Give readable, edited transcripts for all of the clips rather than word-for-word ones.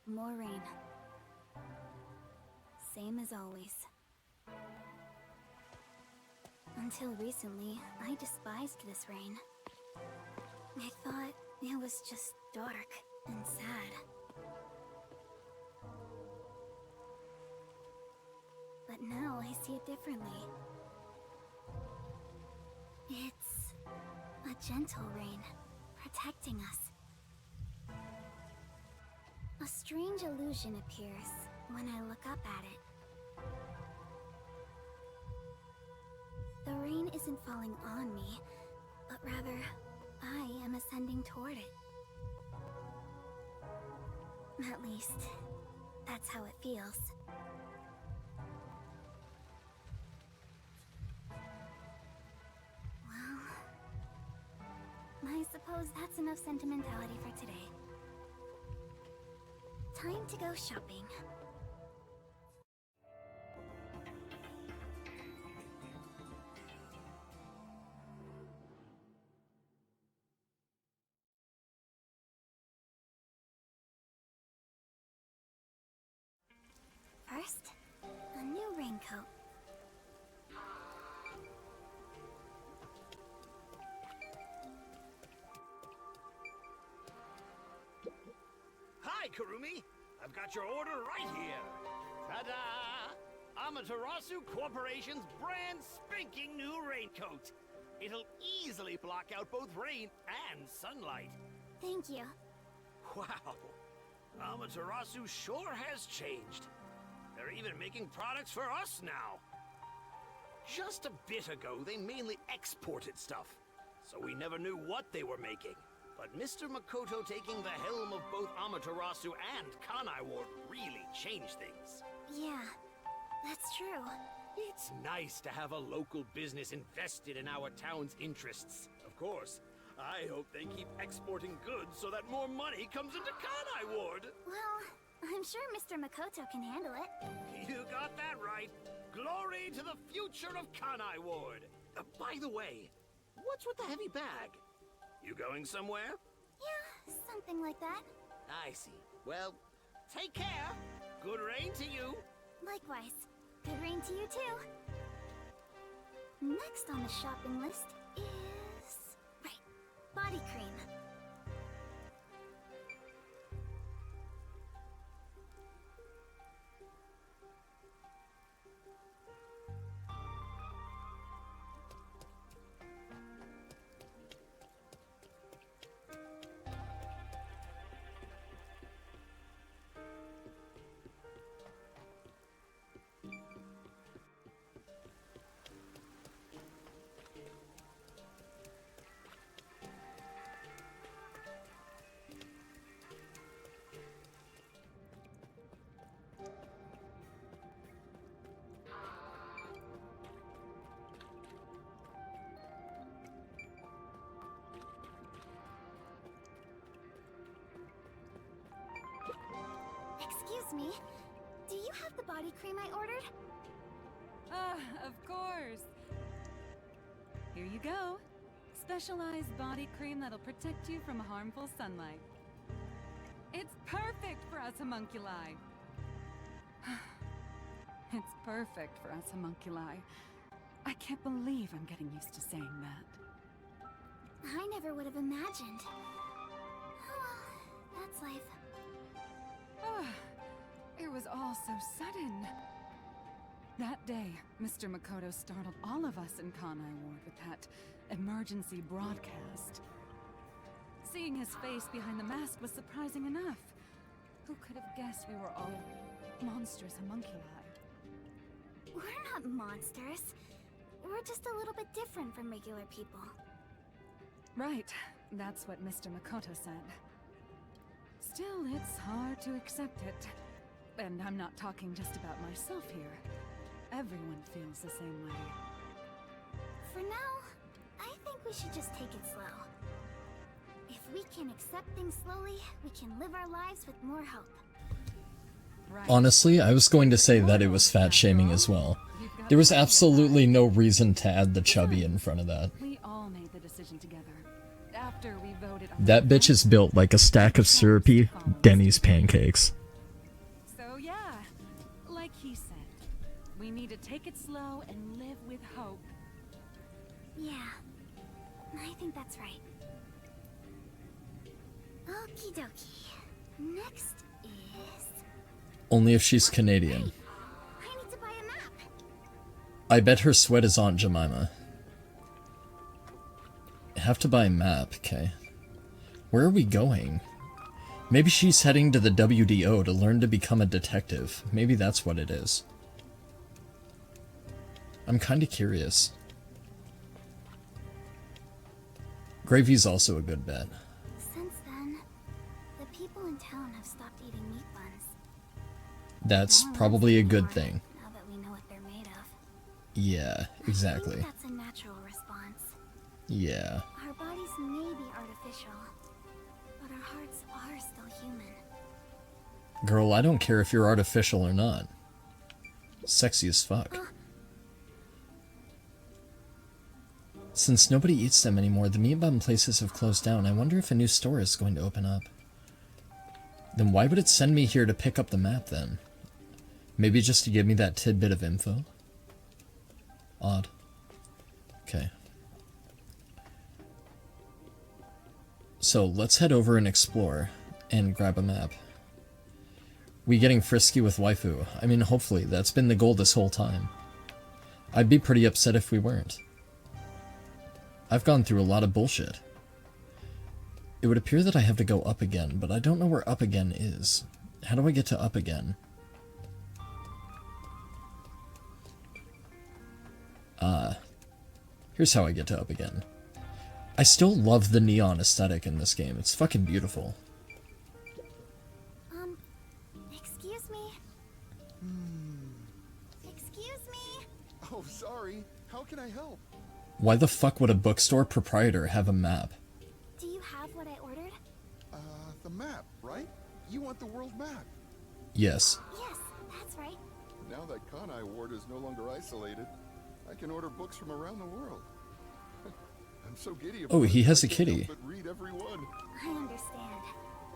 More rain. Same as always. Until recently, I despised this rain. I thought it was just dark and sad. But now I see it differently. It's a gentle rain, protecting us. A strange illusion appears when I look up at it. The rain isn't falling on me, but rather, I am ascending toward it. At least, that's how it feels. Well, I suppose that's enough sentimentality for today. Time to go shopping. First, a new raincoat. Hi, Kurumi! I've got your order right here. Ta-da! Amaterasu Corporation's brand spanking new raincoat. It'll easily block out both rain and sunlight. Thank you. Wow! Amaterasu sure has changed. They're even making products for us now. Just a bit ago, they mainly exported stuff, so we never knew what they were making. But Mr. Makoto taking the helm of both Amaterasu and Kanai Ward really changed things. Yeah, that's true. It's nice to have a local business invested in our town's interests. Of course, I hope they keep exporting goods so that more money comes into Kanai Ward. Well, I'm sure Mr. Makoto can handle it. You got that right. Glory to the future of Kanai Ward. By the way, what's with the heavy bag? You going somewhere? Yeah, something like that. I see. Well, take care. Good rain to you. Likewise. Good rain to you too. Next on the shopping list is... right, body cream. Excuse me, do you have the body cream I ordered? Of course. Here you go. Specialized body cream that'll protect you from harmful sunlight. It's perfect for us homunculi. It's perfect for us homunculi. I can't believe I'm getting used to saying that. I never would have imagined. Oh well, that's life. It was all so sudden. That day, Mr. Makoto startled all of us in Kanai Ward with that emergency broadcast. Seeing his face behind the mask was surprising enough. Who could have guessed we were all monstrous homunculi? We're not monsters. We're just a little bit different from regular people. Right, that's what Mr. Makoto said. Still, it's hard to accept it. And I'm not talking just about myself here. Everyone feels the same way. For now, I think we should just take it slow. If we can accept things slowly, we can live our lives with more hope. Right. Honestly, I was going to say that it was fat shaming as well. There was absolutely no reason to add the chubby in front of that. We all made the decision together. After we voted on That bitch is built like a stack of syrupy Denny's pancakes. Okie dokie. Next is... Only if she's Canadian. I need to buy a map. I bet her sweat is Aunt Jemima. Have to buy a map, okay. Where are we going? Maybe she's heading to the WDO to learn to become a detective. Maybe that's what it is. I'm kinda curious. Gravy's also a good bet. Since then, the people in town have stopped eating meat buns. That's No one probably a wants good anymore, thing. Now that we know what they're made of. Yeah, I exactly. think that's a natural response. Yeah. Our bodies may be artificial, but our hearts are still human. Girl, I don't care if you're artificial or not. Sexy as fuck. Since nobody eats them anymore, the meat bun places have closed down. I wonder if a new store is going to open up. Then why would it send me here to pick up the map then? Maybe just to give me that tidbit of info? Odd. Okay. So let's head over and explore and grab a map. We getting frisky with waifu? I mean, hopefully, that's been the goal this whole time. I'd be pretty upset if we weren't. I've gone through a lot of bullshit. It would appear that I have to go up again, but I don't know where up again is. How do I get to up again? Here's how I get to up again. I still love the neon aesthetic in this game. It's fucking beautiful. Excuse me? Excuse me? Oh, sorry. How can I help? Why the fuck would a bookstore proprietor have a map? Do you have what I ordered? The map, right? You want the world map. Yes. Yes, that's right. Now that Kanai Ward is no longer isolated, I can order books from around the world. I'm so giddy about Oh, he it, has I a can't kitty. help but read every one. I understand.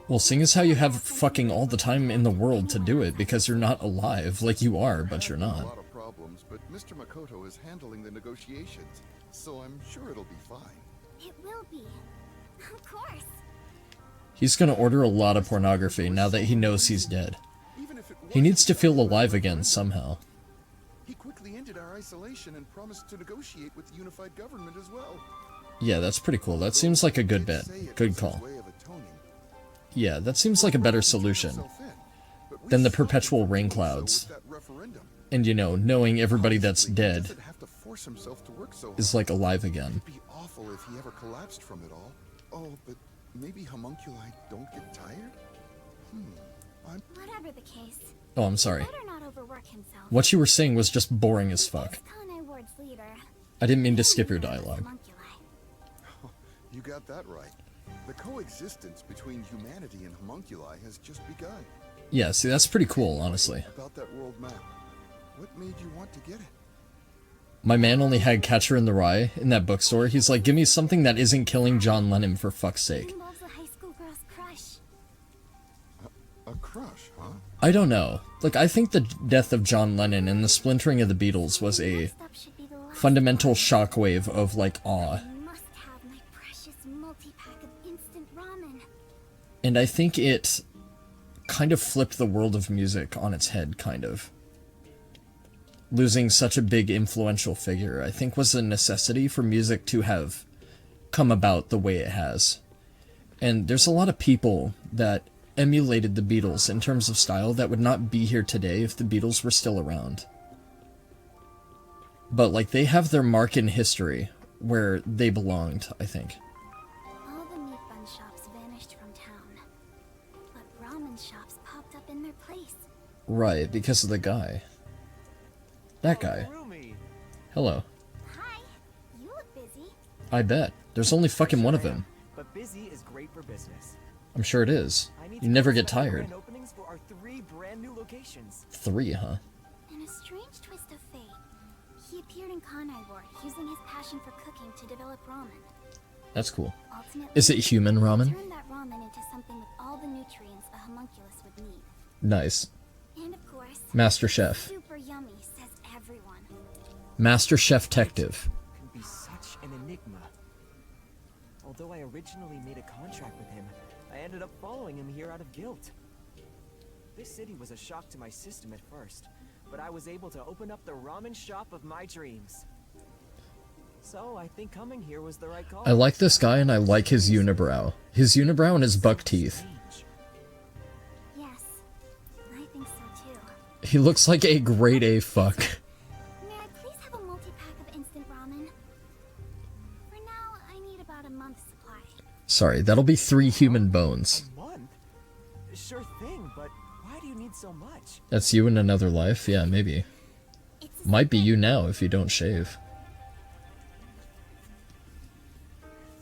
Well, seeing as how you have fucking all the time in the world to do it because you're not alive, like you are, but you're A not. lot of problems, but Mr. Makoto is handling the negotiations, so I'm sure it'll be fine. It will be. Of course. He's gonna order a lot of pornography now that he knows he's dead. Even if it He needs to wasn't feel just alive for again referendum, somehow. He quickly ended our isolation and promised to negotiate with the unified government as well. Yeah, that's pretty cool. That seems like a good bet. Good call. Yeah, that seems like a better solution than the perpetual rain clouds. And, you know, knowing everybody that's dead is like alive again. It'd be awful if he ever collapsed from it all. Oh, but maybe homunculi don't get tired? Whatever the case, Oh, I'm sorry. better not overwork himself. What you were saying was just boring as fuck. Kanai Ward's leader. I didn't mean to skip your dialogue. Homunculi. You got that right. The coexistence between humanity and homunculi has just begun. Yeah, see, that's pretty cool, honestly. About that world map, what made you want to get it? My man only had Catcher in the Rye in that bookstore. He's like, give me something that isn't killing John Lennon for fuck's sake. It involves a high school girl's crush. A crush, huh? I don't know. Like, I think the death of John Lennon and the splintering of the Beatles was a Next up should be the last fundamental shockwave of, like, awe. one. I must have my precious multi-pack of instant ramen. And I think it kind of flipped the world of music on its head, kind of. Losing such a big influential figure, I think, was a necessity for music to have come about the way it has. And there's a lot of people that emulated the Beatles in terms of style that would not be here today if the Beatles were still around. But, like, they have their mark in history where they belonged, I think. All the meat bun shops vanished from town, but ramen shops popped up in their place. Right, because of the guy. That guy. Kurumi. Hello. Hi, you look busy. I bet. There's only fucking one of them. But busy is great for business. I'm sure it is. I need You to never set get up tired. grand openings for our 3 brand new locations. 3, huh? In a strange twist of fate, he appeared in Kanai Ward using his passion for cooking to develop ramen. That's cool. Ultimately, Is it human ramen? turned that ramen into something with all the nutrients a homunculus would need. Nice. And of course, Master Chef. super yummy, says everyone. Master Chef Tective. Can be such an enigma. Although I originally made a contract with him, I ended up following him here out of guilt. This city was a shock to my system at first, but I was able to open up the ramen shop of my dreams. So I think coming here was the right call. I like this guy and I like his unibrow. His unibrow and his buck teeth. Yes, I think so too. He looks like a grade A fuck. May I please have a multi-pack of instant ramen? For now, I need about a month's supply. Sorry, that'll be 3 human bones. A month? Sure thing, but why do you need so much? That's you in another life? Yeah, maybe. It's a Might be you now if you don't shave.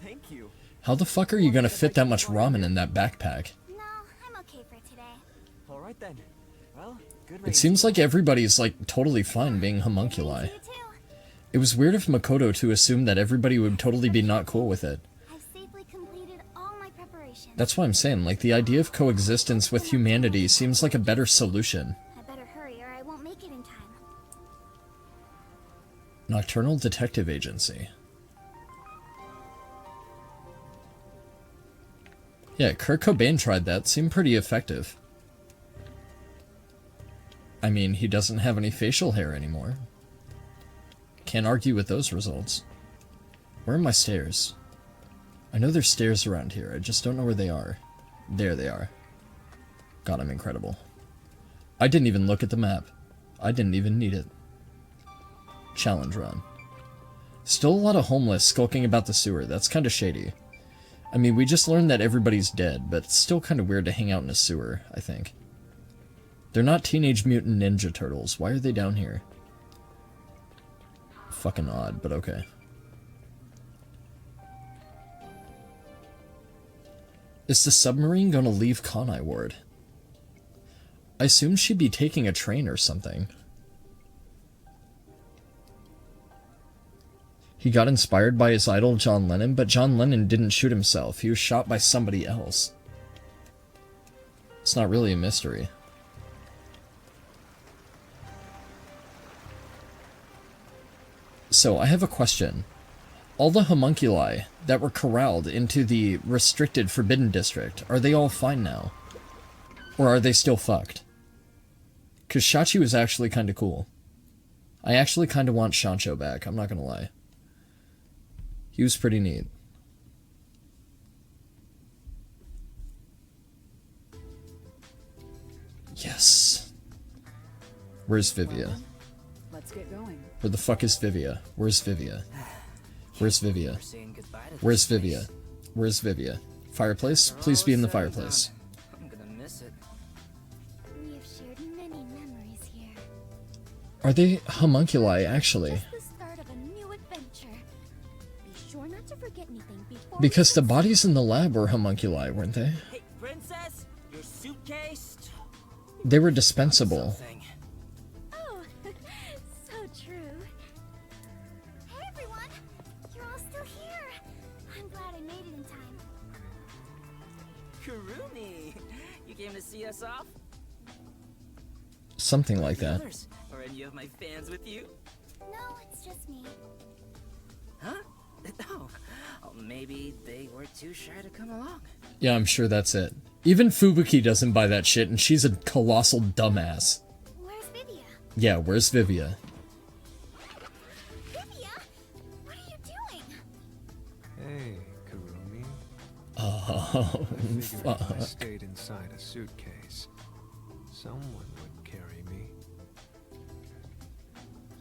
Thank you. How the fuck are you gonna fit that much ramen in that backpack? No, I'm okay for today. All right then. Well, good It seems like everybody's like totally fine being homunculi. You too. It was weird of Makoto to assume that everybody would totally be not cool with it. I've safely completed all my preparations. That's why I'm saying, like, the idea of coexistence with humanity seems like a better solution. I better hurry or I won't make it in time. Nocturnal Detective Agency. Yeah, Kurt Cobain tried that. Seemed pretty effective. I mean, he doesn't have any facial hair anymore. Can't argue with those results. Where are my stairs? I know there's stairs around here. I just don't know where they are. There they are. God, I'm incredible. I didn't even look at the map. I didn't even need it. Challenge run. Still a lot of homeless skulking about the sewer. That's kind of shady. I mean, we just learned that everybody's dead, but it's still kind of weird to hang out in a sewer, I think. They're not Teenage Mutant Ninja Turtles. Why are they down here? Fucking odd, but okay. Is the submarine gonna leave Kanai Ward? I assume she'd be taking a train or something. He got inspired by his idol John Lennon, but John Lennon didn't shoot himself. He was shot by somebody else. It's not really a mystery. So, I have a question. All the homunculi that were corralled into the restricted forbidden district, are they all fine now? Or are they still fucked? Because Shachi was actually kind of cool. I actually kind of want Shancho back, I'm not gonna lie. He was pretty neat. Yes. Where's Vivia? Let's get going. Where the fuck is Vivia? Where's Vivia? Where's Vivia? Where's Vivia? Where's Vivia? Fireplace? Please be in the fireplace. I'm gonna miss it. We have shared many memories here. Are they homunculi, actually? Just the start of a new adventure. Be sure not to forget anything before. Because the bodies in the lab were homunculi, weren't they? Hey, princess, your suitcase. They were dispensable. Something. Oh, so true. Hey everyone, you're all still here. I'm glad I made it in time. Kurumi, you came to see us off? Something like that. Others? Or any of my fans with you? No, it's just me. Huh? Oh, maybe they were too shy to come along. Yeah, I'm sure that's it. Even Fubuki doesn't buy that shit, and she's a colossal dumbass. Where's Vivia? Yeah, where's Vivia? Vivia? What are you doing? Hey, Kurumi. Oh, I figured if I fuck. stayed inside a suitcase, someone would carry me.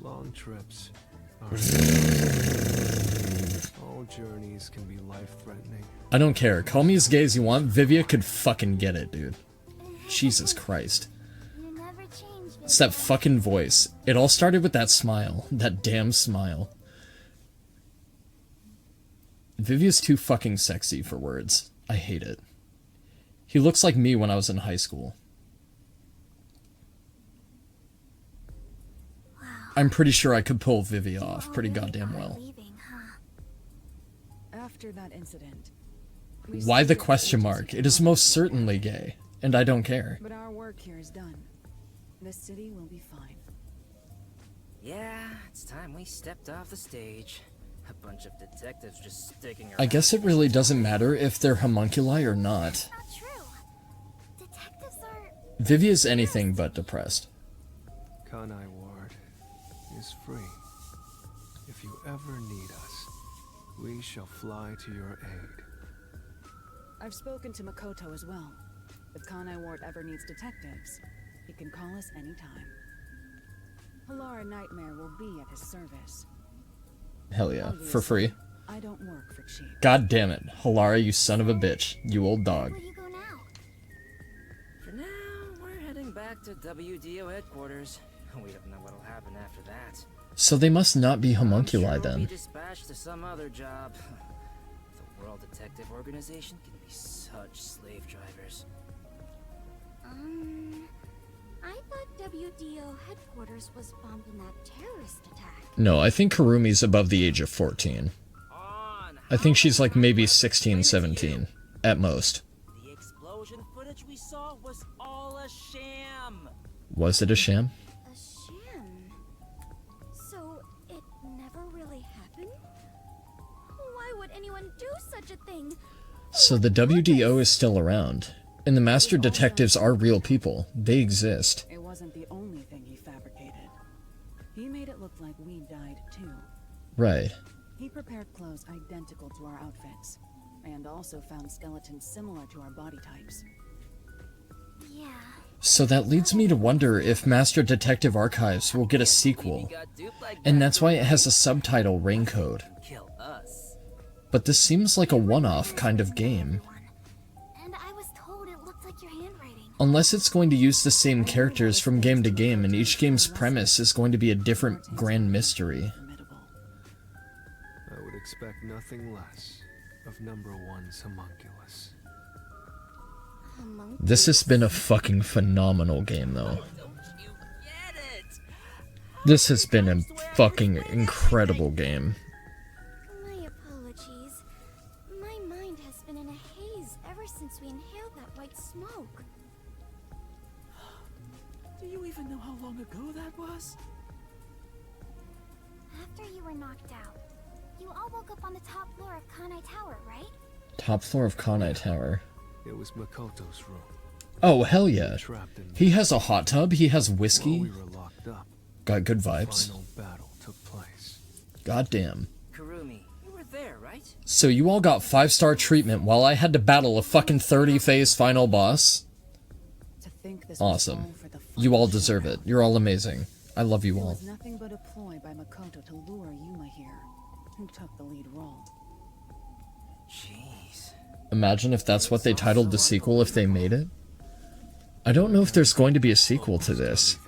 Long trips are all journeys can be life-threatening. I don't care. Call me as gay as you want. Vivia could fucking get it, dude. Jesus Christ. You never change, Vivia. It's that fucking voice. It all started with that smile. That damn smile. Vivia's too fucking sexy for words. I hate it. He looks like me when I was in high school. Wow. I'm pretty sure I could pull Vivia off pretty You goddamn are well. leaving, huh? After that incident. we Why the severed question agency mark? It is most certainly gay. And I don't care. But our work here is done. This city will be fine. Yeah, it's time we stepped off the stage. A bunch of detectives just sticking around. I guess it really doesn't matter if they're homunculi or not. Not true. Detectives are... Vivia's anything but depressed. Kanai Ward is free. If you ever need us, we shall fly to your aid. I've spoken to Makoto as well. If Kanai Ward ever needs detectives, he can call us anytime. Halara Nightmare will be at his service. Hell yeah, for free. I don't work for cheap. God damn it, Halara, you son of a bitch, you old dog. Where do you go now? For now, we're heading back to WDO headquarters. We don't know what'll happen after that. So they must not be homunculi I'm sure we'll then. be dispatched to some other job. The World Detective Organization can be such slave drivers. I thought WDO headquarters was bombed in that terrorist attack. No, I think Kurumi's above the age of 14. I think she's like maybe 16, 17, at most. The explosion footage we saw was all a sham. Was it a sham? A sham? So, it never really happened? Why would anyone do such a thing? So the WDO is still around. And the master detectives are real people. They exist. It wasn't the only thing he fabricated. He made it look like we died too. Right. He prepared clothes identical to our outfits, and also found skeletons similar to our body types. Yeah. So that leads me to wonder if Master Detective Archives will get a sequel. And that's why it has a subtitle Raincode. Kill us. But this seems like a one-off kind of game. And I was told it looked like your handwriting. Unless it's going to use the same characters from game to game, and each game's premise is going to be a different grand mystery. I would expect nothing less of number one's homunculus. This has been a fucking phenomenal game, though. Don't you get it? This has been a fucking incredible game. My apologies. My mind has been in a haze ever since we inhaled that white smoke. Do you even know how long ago that was? After you were knocked out, you all woke up on the top floor of Kanai Tower, right? Top floor of Kanai Tower. It was Makoto's room. Oh, hell yeah. Trapped in He has a hot tub, he has While whiskey. we were locked up, Got good the vibes. final battle took place. God damn. Kurumi, you were there, right? So you all got 5-star treatment while I had to battle a fucking 30-phase final boss? To think this Awesome. was all for the You all fucking deserve show. it. You're all amazing. I love you It all. was nothing but a ploy by Makoto to lure Yuma here, who took the lead role. Jeez. Imagine if that's what they titled the sequel if they made it. I don't know if there's going to be a sequel to this.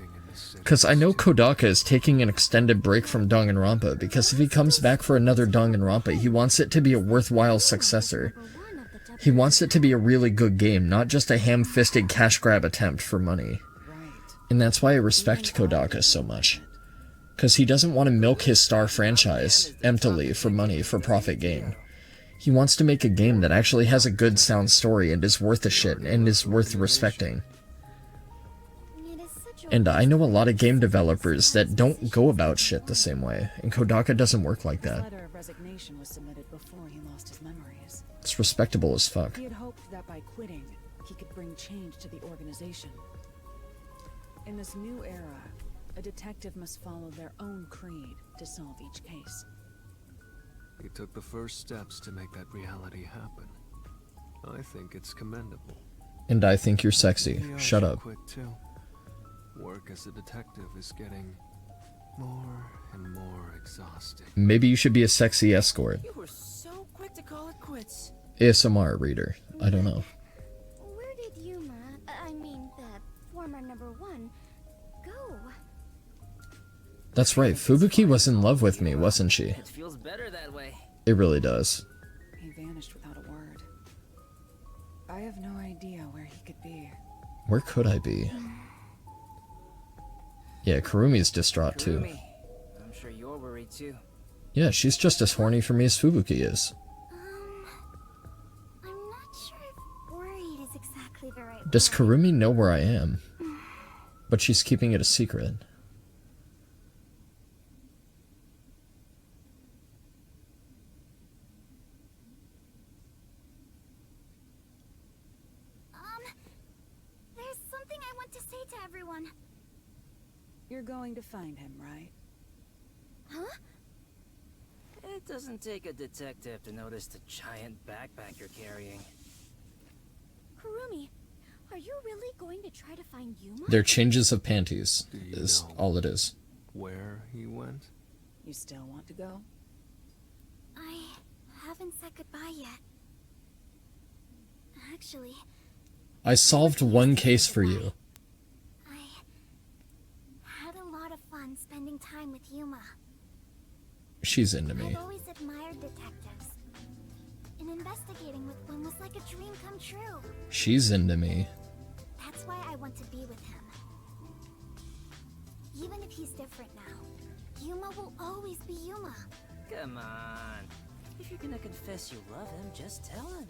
Because I know Kodaka is taking an extended break from Danganronpa, because if he comes back for another Danganronpa, he wants it to be a worthwhile successor. He wants it to be a really good game, not just a ham-fisted cash grab attempt for money. And that's why I respect Kodaka so much. Because he doesn't want to milk his star franchise emptily for money for profit gain. He wants to make a game that actually has a good sound story and is worth a shit and is worth respecting. And I know a lot of game developers that don't go about shit the same way, and Kodaka doesn't work like His that. letter of resignation was submitted before he lost his memories. It's respectable as fuck. He had hoped that by quitting, he could bring change to the organization. In this new era, a detective must follow their own creed to solve each case. He took the first steps to make that reality happen. I think it's commendable. And I think you're sexy. Maybe I Shut should up. Quit too. Work as a detective is getting more and more exhausting. Maybe you should be a sexy escort. You were so quick to call it quits. ASMR reader. I don't know. Where did Yuma, I mean the former number one, go? That's right, Fubuki was in love with me, wasn't she? It feels better that way. It really does. He vanished without a word. I have no idea where he could be. Where could I be? Yeah, Kurumi's distraught too. Kurumi, I'm sure you're worried too. Yeah, she's just as horny for me as Fubuki is. I'm not sure if worried is exactly the right Does word. Kurumi know where I am? But she's keeping it a secret. everyone? You're going to find him, right? Huh? It doesn't take a detective to notice the giant backpack you're carrying. Kurumi, are you really going to try to find Yuma? They're changes of panties, Do you is know all it is. where he went? You still want to go? I haven't said goodbye yet. Actually, I solved one case for you. I had a lot of fun spending time with Yuma. She's into me. I've always admired detectives. And investigating with one was like a dream come true. She's into me. That's why I want to be with him. Even if he's different now, Yuma will always be Yuma. Come on. If you're gonna confess you love him, just tell him.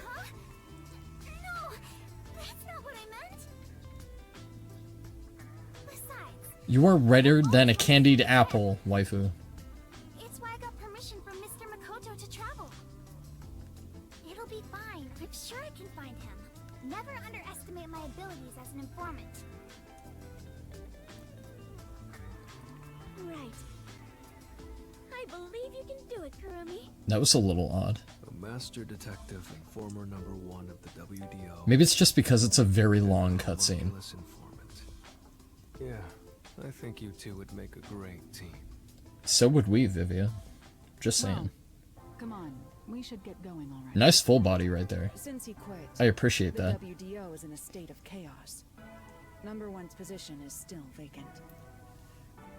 Huh? No! That's not what I meant! Besides, You are redder than a candied apple, waifu. it's why I got permission from Mr. Makoto to travel. It'll be fine. I'm sure I can find him. Never underestimate my abilities as an informant. Right. I believe you can do it, Kurumi. That was a little odd. A master detective and former #1 of the WDO. Maybe it's just because it's a very long cutscene. Homunculus informant. Yeah, I think you two would make a great team. So would we, Vivia. Just saying. Well, come on, we should get going already. Nice full body right there. Since he quit, I appreciate the that. WDO is in a state of chaos. #1's position is still vacant.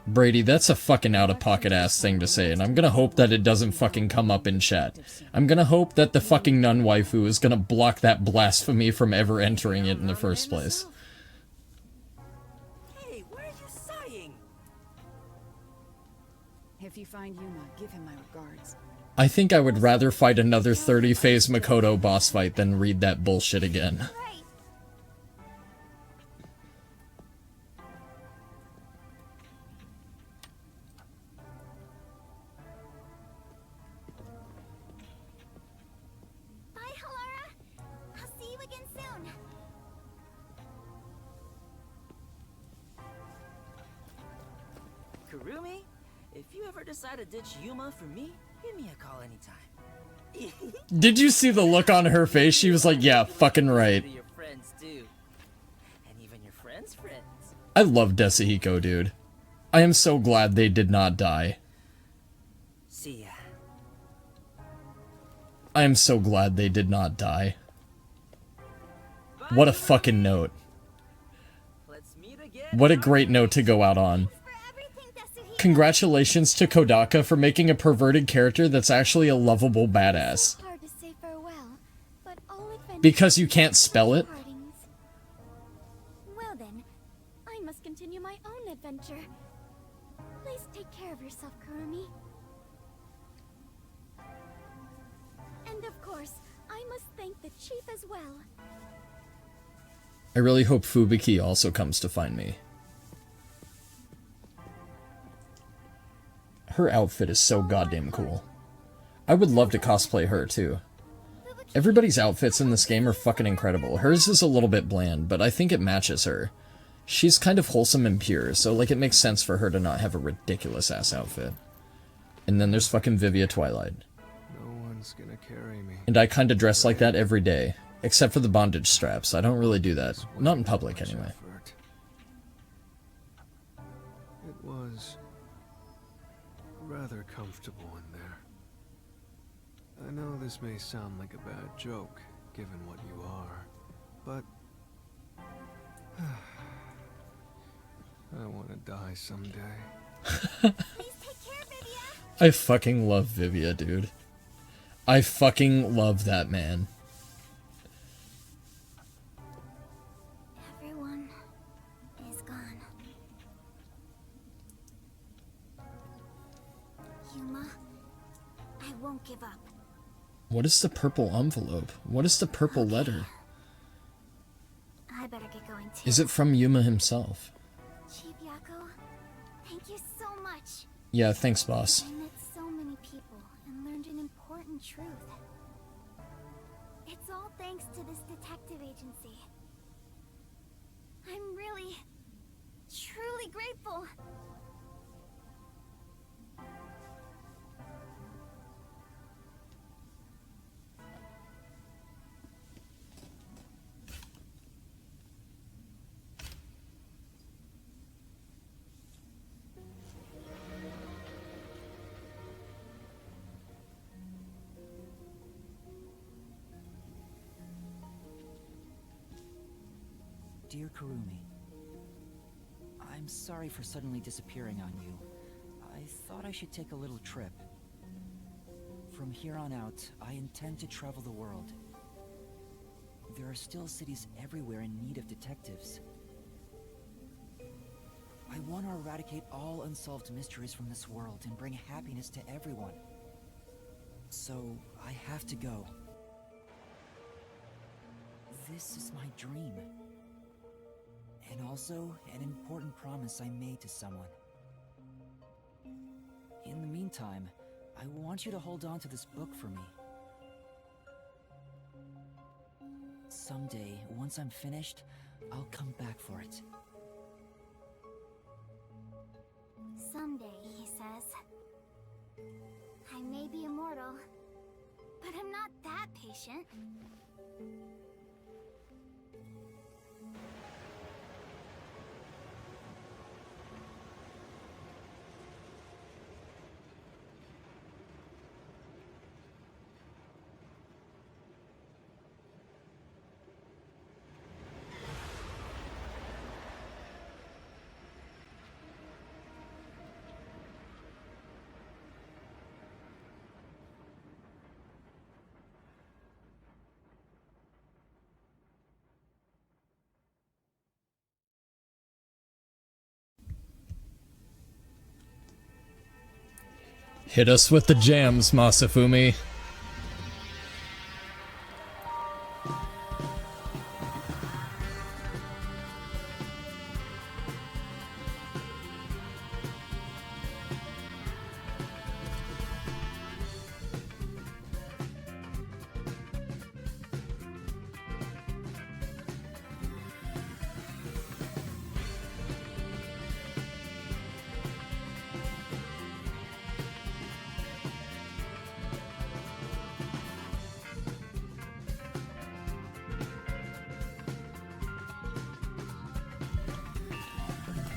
Brady, that's a fucking out-of-pocket ass thing to say, and I'm gonna hope that it doesn't fucking come up in chat. I'm gonna hope that the fucking nun waifu is gonna block that blasphemy from ever entering it in the first place. Hey, what are you sighing? If you find Yuma, give him my regards. I think I would rather fight another 30-phase Makoto boss fight than read that bullshit again. Right. Bye, Halara. I'll see you again soon. Kurumi, if you ever decide to ditch Yuma for me, give me a call anytime. Did you see the look on her face? She was like, yeah, fucking right. To your friends too. And even your friends' friends. I love Desahiko, dude. I am so glad they did not die. See ya. I am so glad they did not die. What a fucking note. Let's meet again. What a great note to go out on. For everything, Desahiko. Congratulations to Kodaka for making a perverted character that's actually a lovable badass. Hard to say farewell, but all adventures Because you can't spell it? partings. Well then, I must continue my own adventure. Please take care of yourself, Kurumi. And of course, I must thank the chief as well. I really hope Fubiki also comes to find me. Her outfit is so goddamn cool. I would love to cosplay her too. Everybody's outfits in this game are fucking incredible. Hers is a little bit bland, but I think it matches her. She's kind of wholesome and pure, so like it makes sense for her to not have a ridiculous ass outfit. And then there's fucking Vivia Twilight. No one's gonna carry me. And I kinda dress like that every day. Except for the bondage straps. I don't really do that. Not in public, Much anyway. effort. It was rather comfortable in there. I know this may sound like a bad joke, given what you are, but I want to die someday. Please take care, Vivia. I fucking love Vivia, dude. I fucking love that man. Everyone is gone. Yuma, I won't give up. What is the purple envelope? What is the purple letter? I better get going too. Is it from Yuma himself? Chief Yako, thank you so much. Yeah, thanks, boss. I met so many people and learned an important truth. It's all thanks to this detective agency. I'm Dear Kurumi, I'm sorry for suddenly disappearing on you. I thought I should take a little trip. From here on out, I intend to travel the world. There are still cities everywhere in need of detectives. I want to eradicate all unsolved mysteries from this world and bring happiness to everyone. So, I have to go. This is my dream. And also, an important promise I made to someone. In the meantime, I want you to hold on to this book for me. Someday, once I'm finished, I'll come back for it. Someday, he says. I may be immortal, but I'm not that patient. Hit us with the jams, Masafumi.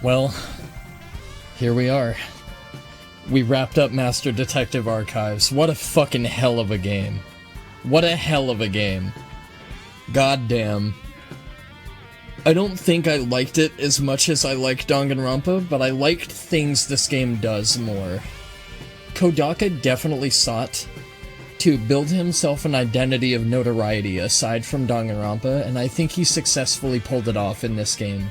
Well, here we are. We wrapped up Master Detective Archives. What a fucking hell of a game. What a hell of a game. Goddamn. I don't think I liked it as much as I liked Danganronpa, but I liked things this game does more. Kodaka definitely sought to build himself an identity of notoriety aside from Danganronpa, and I think he successfully pulled it off in this game.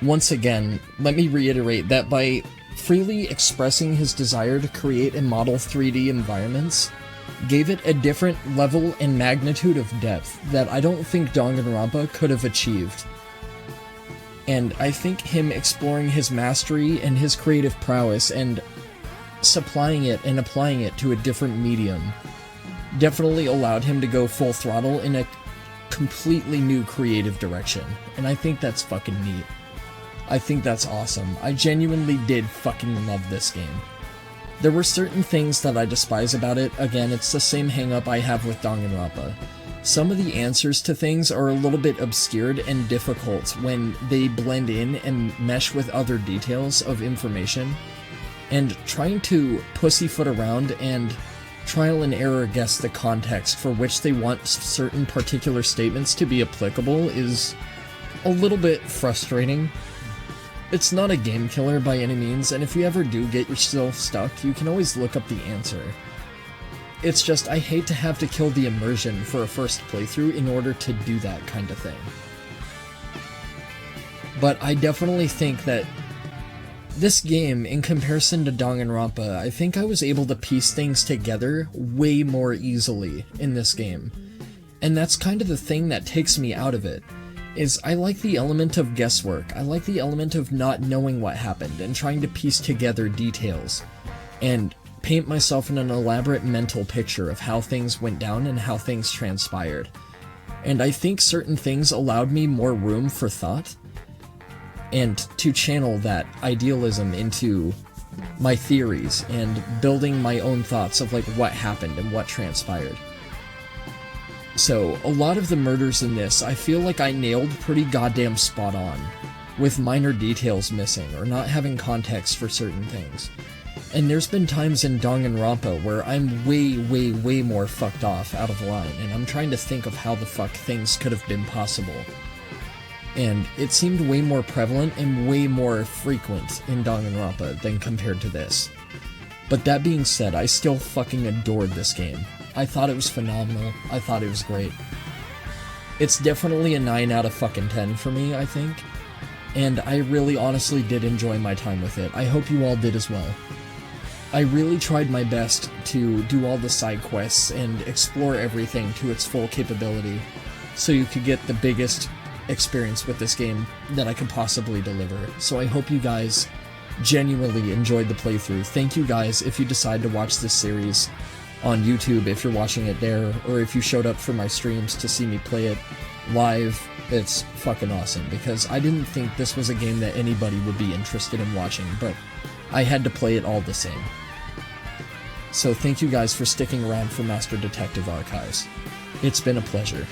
Once again, let me reiterate that by freely expressing his desire to create and model 3D environments, gave it a different level and magnitude of depth that I don't think Danganronpa could have achieved. And I think him exploring his mastery and his creative prowess and supplying it and applying it to a different medium definitely allowed him to go full throttle in a completely new creative direction. And I think that's fucking neat. I think that's awesome. I genuinely did fucking love this game. There were certain things that I despise about it. Again, it's the same hang-up I have with Danganronpa. Some of the answers to things are a little bit obscured and difficult when they blend in and mesh with other details of information. And trying to pussyfoot around and trial and error guess the context for which they want certain particular statements to be applicable is a little bit frustrating. It's not a game killer by any means, and if you ever do get yourself stuck, you can always look up the answer. It's just, I hate to have to kill the immersion for a first playthrough in order to do that kind of thing. But I definitely think that this game, in comparison to Danganronpa, I think I was able to piece things together way more easily in this game. And that's kind of the thing that takes me out of it. Is I like the element of guesswork. I like the element of not knowing what happened and trying to piece together details and paint myself in an elaborate mental picture of how things went down and how things transpired. And I think certain things allowed me more room for thought and to channel that idealism into my theories and building my own thoughts of like what happened and what transpired. So, a lot of the murders in this, I feel like I nailed pretty goddamn spot on, with minor details missing, or not having context for certain things. And there's been times in Danganronpa where I'm way more fucked off out of line, and I'm trying to think of how the fuck things could have been possible. and it seemed way more prevalent and way more frequent in Danganronpa than compared to this. But that being said, I still fucking adored this game. I thought it was phenomenal. I thought it was great. It's definitely a 9 out of fucking 10 for me, I think. And I really honestly did enjoy my time with it. I hope you all did as well. I really tried my best to do all the side quests and explore everything to its full capability, so you could get the biggest experience with this game that I could possibly deliver. So I hope you guys genuinely enjoyed the playthrough. Thank you guys if you decide to watch this series on YouTube, if you're watching it there, or if you showed up for my streams to see me play it live. It's fucking awesome, because I didn't think this was a game that anybody would be interested in watching, but I had to play it all the same. So thank you guys for sticking around for Master Detective Archives. It's been a pleasure.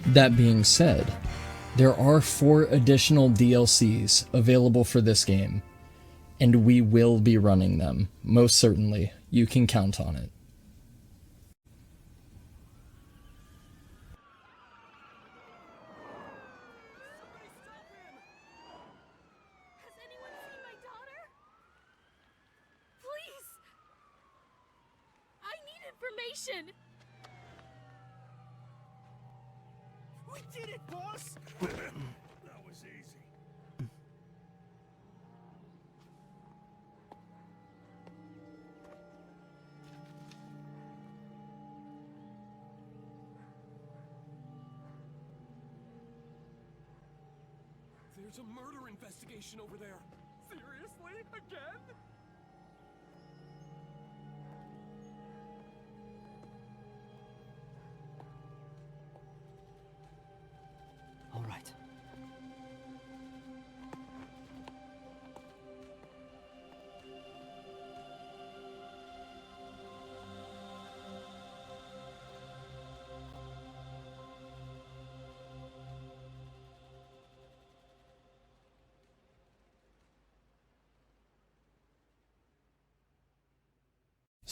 That being said, there are 4 additional DLCs available for this game, and we will be running them, most certainly. You can count on it. Has anyone seen my daughter? Please! I need information! We did it, boss! That was easy. There's a murder investigation over there. Seriously? Again? All right.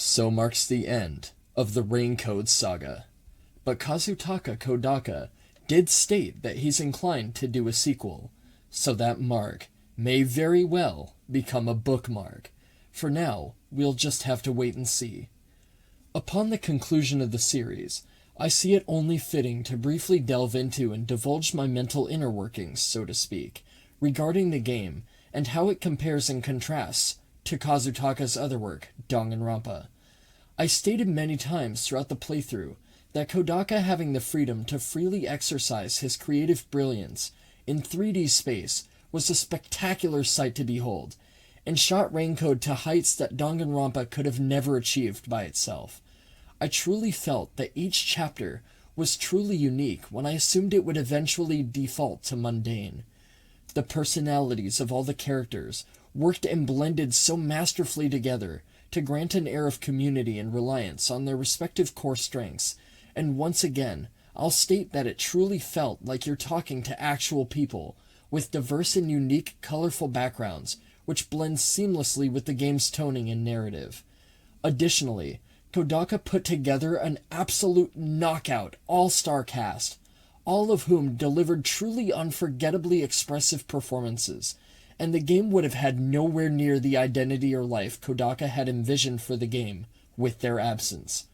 So marks the end of the Raincode saga. But Kazutaka Kodaka did state that he's inclined to do a sequel, so that mark may very well become a bookmark. For now, we'll just have to wait and see. Upon the conclusion of the series, I see it only fitting to briefly delve into and divulge my mental inner workings, so to speak, regarding the game and how it compares and contrasts to Kazutaka's other work, Danganronpa. I stated many times throughout the playthrough that Kodaka having the freedom to freely exercise his creative brilliance in 3D space was a spectacular sight to behold, and shot Raincode to heights that Danganronpa could have never achieved by itself. I truly felt that each chapter was truly unique when I assumed it would eventually default to mundane. The personalities of all the characters worked and blended so masterfully together to grant an air of community and reliance on their respective core strengths, and once again, I'll state that it truly felt like you're talking to actual people, with diverse and unique colorful backgrounds, which blend seamlessly with the game's toning and narrative. Additionally, Kodaka put together an absolute knockout all-star cast, all of whom delivered truly unforgettably expressive performances, and the game would have had nowhere near the identity or life Kodaka had envisioned for the game with their absence.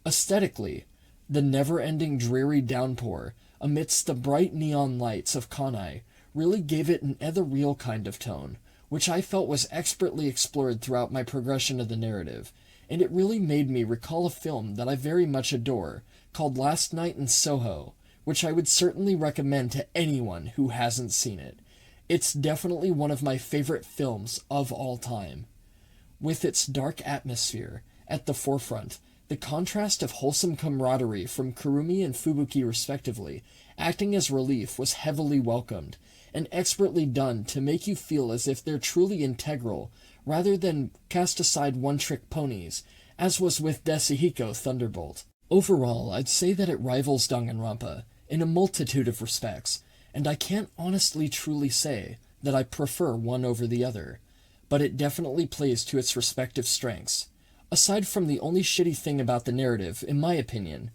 Aesthetically, the never-ending dreary downpour amidst the bright neon lights of Kanai really gave it an ethereal kind of tone, which I felt was expertly explored throughout my progression of the narrative, and it really made me recall a film that I very much adore, called Last Night in Soho, which I would certainly recommend to anyone who hasn't seen it. It's definitely one of my favorite films of all time. With its dark atmosphere at the forefront, the contrast of wholesome camaraderie from Kurumi and Fubuki respectively, acting as relief, was heavily welcomed, and expertly done to make you feel as if they're truly integral, rather than cast aside one-trick ponies, as was with Desihiko Thunderbolt. Overall, I'd say that it rivals Danganronpa in a multitude of respects, and I can't honestly truly say that I prefer one over the other, but it definitely plays to its respective strengths. Aside from the only shitty thing about the narrative, in my opinion,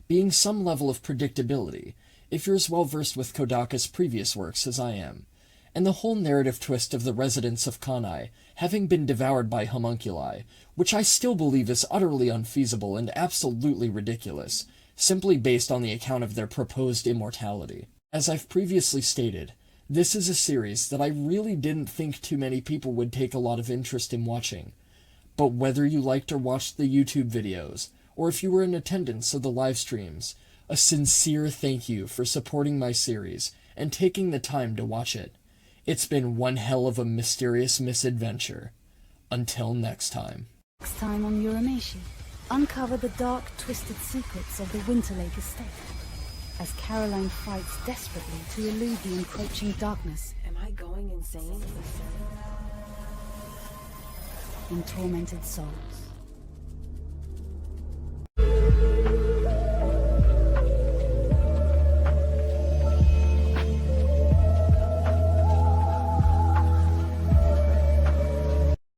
being some level of predictability, if you're as well versed with Kodaka's previous works as I am, and the whole narrative twist of the residents of Kanai having been devoured by homunculi, which I still believe is utterly unfeasible and absolutely ridiculous, simply based on the account of their proposed immortality. As I've previously stated, this is a series that I really didn't think too many people would take a lot of interest in watching. But whether you liked or watched the YouTube videos, or if you were in attendance of the live streams, a sincere thank you for supporting my series and taking the time to watch it. It's been one hell of a mysterious misadventure. Until next time. Next time on Urameshi, uncover the dark, twisted secrets of the Winterlake estate, as Caroline fights desperately to elude the encroaching darkness. Am I going insane? In Tormented Souls.